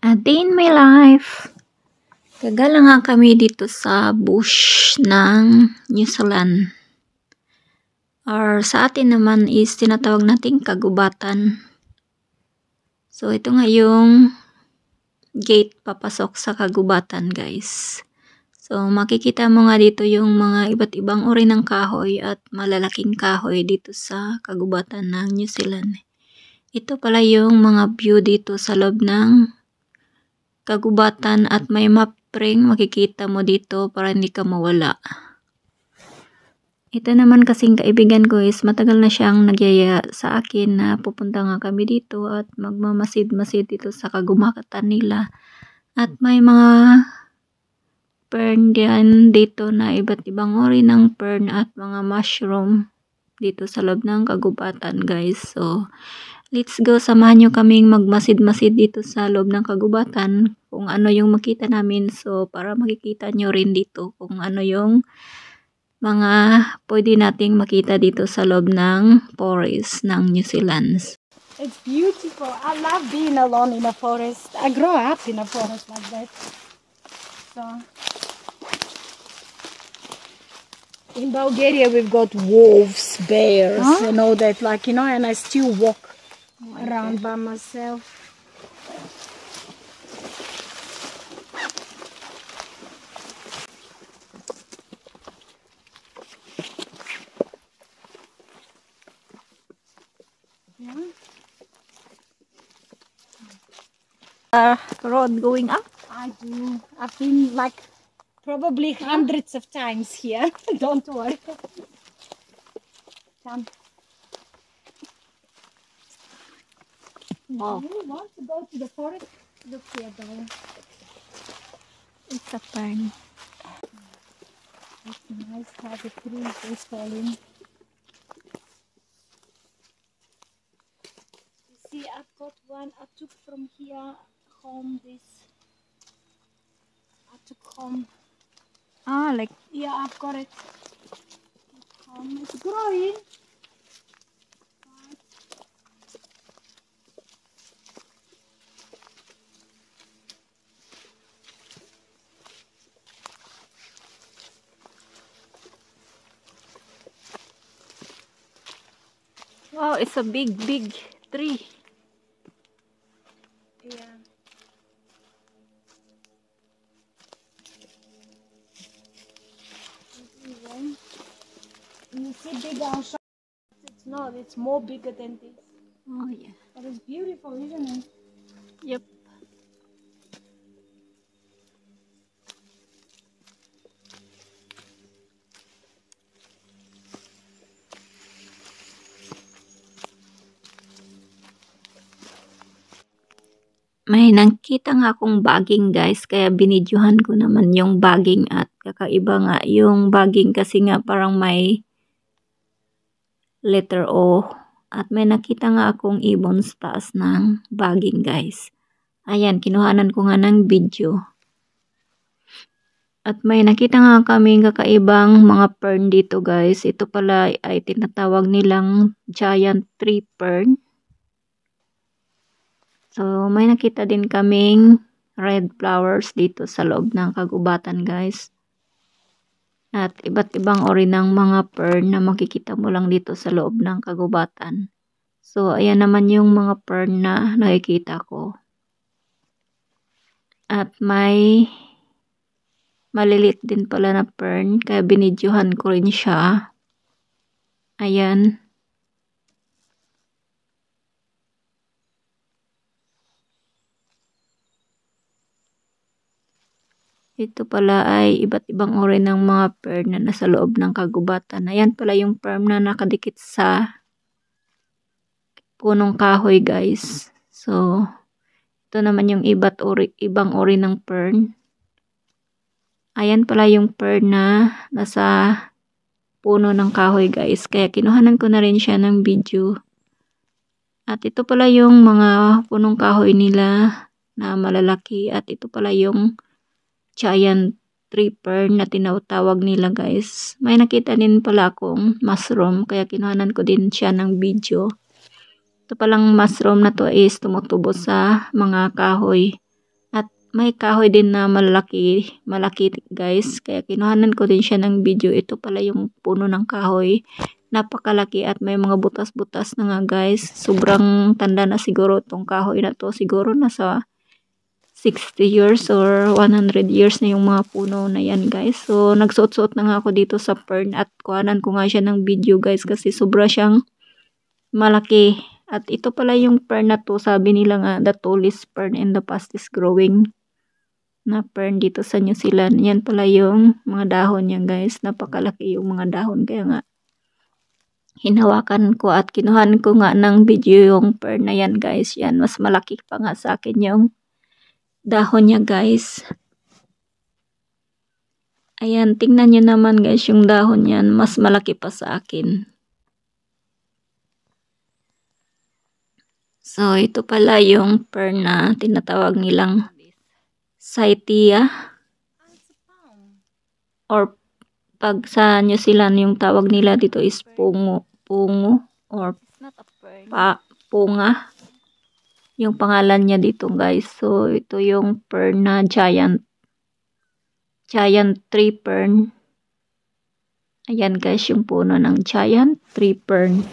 A day in my life. Gagala nga kami dito sa bush ng New Zealand. Or sa atin naman is tinatawag nating kagubatan. So ito nga yung gate papasok sa kagubatan, guys. So makikita mo nga dito yung mga iba't ibang uri ng kahoy at malalaking kahoy dito sa kagubatan ng New Zealand. Ito pala yung mga view dito sa loob ng kagubatan at may map ring makikita mo dito para hindi ka mawala. Ito naman kasing kaibigan ko is matagal na siyang nagyaya sa akin na pupunta nga kami dito at magmamasid-masid dito sa kagubatan nila. At may mga fern din dito na iba't ibang uri ng fern at mga mushroom dito sa loob ng kagubatan, guys. So let's go, samahan nyo kaming magmasid-masid dito sa loob ng kagubatan kung ano yung makita namin. So para makikita nyo rin dito kung ano yung mga pwede nating makita dito sa loob ng forest ng New Zealand. It's beautiful. I love being alone in a forest. I grew up in a forest like that. So in Bulgaria we've got wolves, bears, and all that, like, you know, and I still walk around by myself. Road going up? I do. I've been like probably hundreds of times here. Don't worry. Come. Wow. You really want to go to the forest? Look here, though. It's a fern. It's nice how the trees is falling. You see, I've got one. I took from here home this. I took home. Like, Yeah, I've got it. It's growing. wow, it's a big tree. Yeah. You see big on shop. It's not, it's more bigger than this. Oh yeah. But it's beautiful, isn't it? Yep. May nakita nga akong baging, guys, kaya binidyohan ko naman yung baging at kakaiba nga yung baging kasi nga parang may letter O at may nakita nga akong ibon sa taas ng baging, guys. Ayan, kinuhanan ko nga ng video. At may nakita nga kaming kakaibang mga fern dito, guys. Ito pala ay tinatawag nilang giant tree fern. So, may nakita din kaming red flowers dito sa loob ng kagubatan, guys. At iba't ibang uri ng mga fern na makikita mo lang dito sa loob ng kagubatan. So, ayan naman yung mga fern na nakikita ko. At may malilit din pala na fern, kaya binidyohan ko rin siya. Ayan. Ito pala ay iba't ibang uri ng mga fern na nasa loob ng kagubatan. Ayan pala yung fern na nakadikit sa punong kahoy, guys. So, ito naman yung ibang uri ng fern. Ayan pala yung fern na nasa puno ng kahoy, guys. Kaya kinuhanan ko na rin siya ng video. At ito pala yung mga punong kahoy nila na malalaki. At ito pala yung giant tree fern na tinatawag nila, guys. May nakita din pala akong mushroom kaya kinuhanan ko din siya ng video. Ito palang mushroom na to is tumutubo sa mga kahoy may kahoy din na malaki guys. Kaya kinuhanan ko din siya ng video. Ito pala yung puno ng kahoy. Napakalaki at may mga butas-butas na nga guys. Sobrang tanda na siguro itong kahoy na to. Siguro nasa 60 years or 100 years na yung mga puno na yan guys. So nagsuot-suot na nga ako dito sa fern at kuhanan ko nga siya ng video guys kasi sobra siyang malaki. At ito pala yung fern na to, sabi nila nga the tallest fern in the fastest growing na fern dito sa New Zealand. Yan pala yung mga dahon niya guys. Napakalaki yung mga dahon. Kaya nga hinawakan ko at kinuhan ko nga ng video yung fern na yan guys. Yan, mas malaki pa nga sa akin yung dahon niya guys. Ayan, tingnan nyo naman guys yung dahon yan. Mas malaki pa sa akin. So, ito pala yung fern na tinatawag nilang Cyathea. Or pag sa New Zealand, yung tawag nila dito is pungo or punga. Yung pangalan niya dito guys. So, ito yung fern na giant tree fern. Ayan guys, yung puno ng giant tree fern.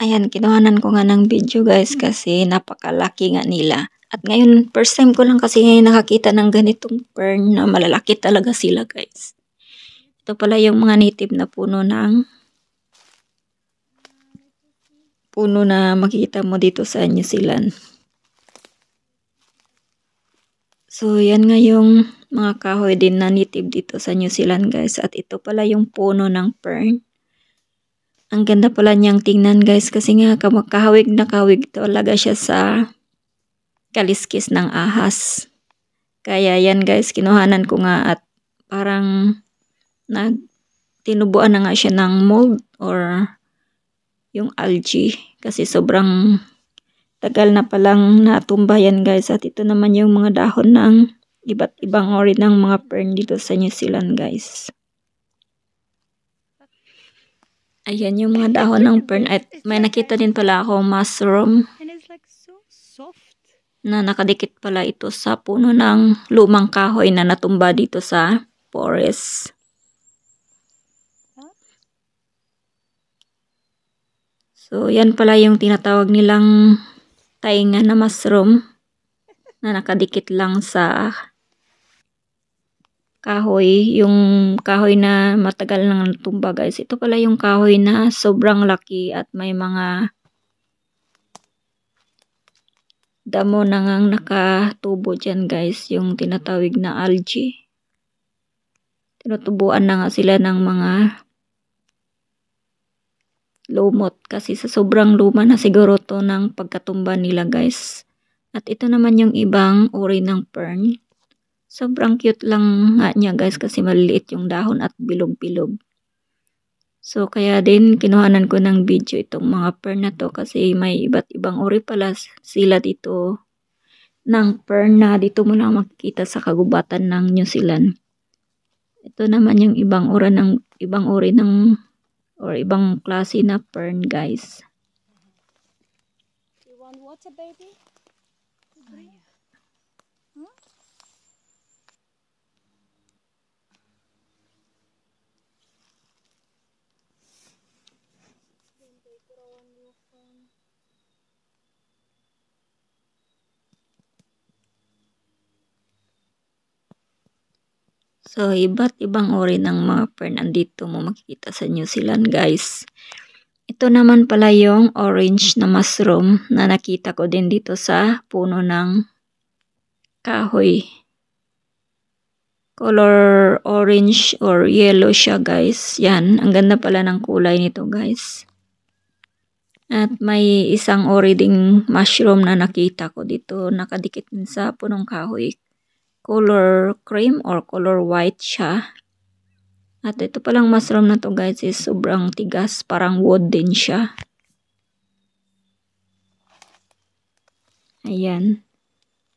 Ayan, kinuhanan ko nga ng video guys kasi napakalaki nga nila. At ngayon, first time ko lang kasi nakakita ng ganitong fern na malalaki talaga sila guys. Ito pala yung mga native na puno na makikita mo dito sa New Zealand. So, yan nga yung mga kahoy din na native dito sa New Zealand guys. At ito pala yung puno ng fern. Ang ganda pala niyang tingnan guys kasi nga kahawig na kahawig talaga siya sa kaliskis ng ahas. Kaya yan guys, kinuhanan ko nga at parang tinubuan na nga siya ng mold or yung algae kasi sobrang tagal na palang natumba yan guys. At ito naman yung mga dahon ng iba't ibang uri ng mga fern dito sa New Zealand guys. Ayan yung mga dahon ng fern. At may nakita din pala ako mushroom na nakadikit pala ito sa puno ng lumang kahoy na natumba dito sa forest. So, yan pala yung tinatawag nilang tainga na mushroom na nakadikit lang sa kahoy. Yung kahoy na matagal nang natumba guys. Ito pala yung kahoy na sobrang laki at may mga damo na ngang nakatubo dyan guys. Yung tinatawag na algae. Tinutubuan na nga sila ng mga lumot kasi sa sobrang luma na siguro to ng pagkatumba nila guys. At ito naman yung ibang uri ng fern. Sobrang cute lang nga niya guys kasi maliliit yung dahon at bilog-bilog. So kaya din kinuhanan ko ng video itong mga fern na to kasi may iba't ibang uri pala sila dito ng fern na dito mo lang makikita sa kagubatan ng New Zealand. Ito naman yung ibang uri ng or ibang klase na fern guys. You want water baby? So, iba't ibang uri ng mga fern andito mo makikita sa New Zealand guys. Ito naman pala yung orange na mushroom na nakita ko din dito sa puno ng kahoy. Color orange or yellow siya guys. Yan, ang ganda pala ng kulay nito guys. At may isang ori ding mushroom na nakita ko dito nakadikit din sa punong kahoy. Color cream or color white siya. At ito palang mushroom na to guys is sobrang tigas. Parang wood din siya. Ayan.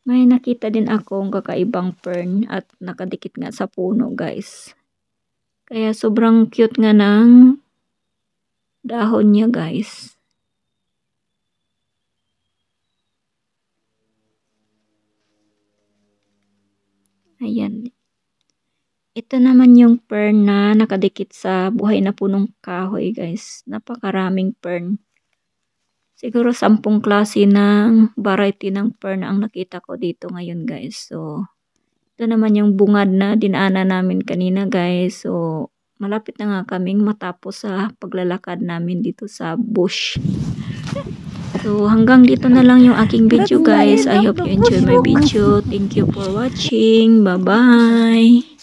May nakita din akong kakaibang fern at nakadikit nga sa puno guys. Kaya sobrang cute nga ng dahon niya guys. Ayan. Ito naman yung fern na nakadikit sa buhay na punong kahoy, guys. Napakaraming fern. Siguro 10 klase ng variety ng fern ang nakita ko dito ngayon, guys. So, ito naman yung bungad na dinaanan namin kanina, guys. So, malapit na nga kaming matapos sa paglalakad namin dito sa bush. So, hanggang dito na lang yung aking video, guys. I hope you enjoy my video. Thank you for watching. Bye-bye!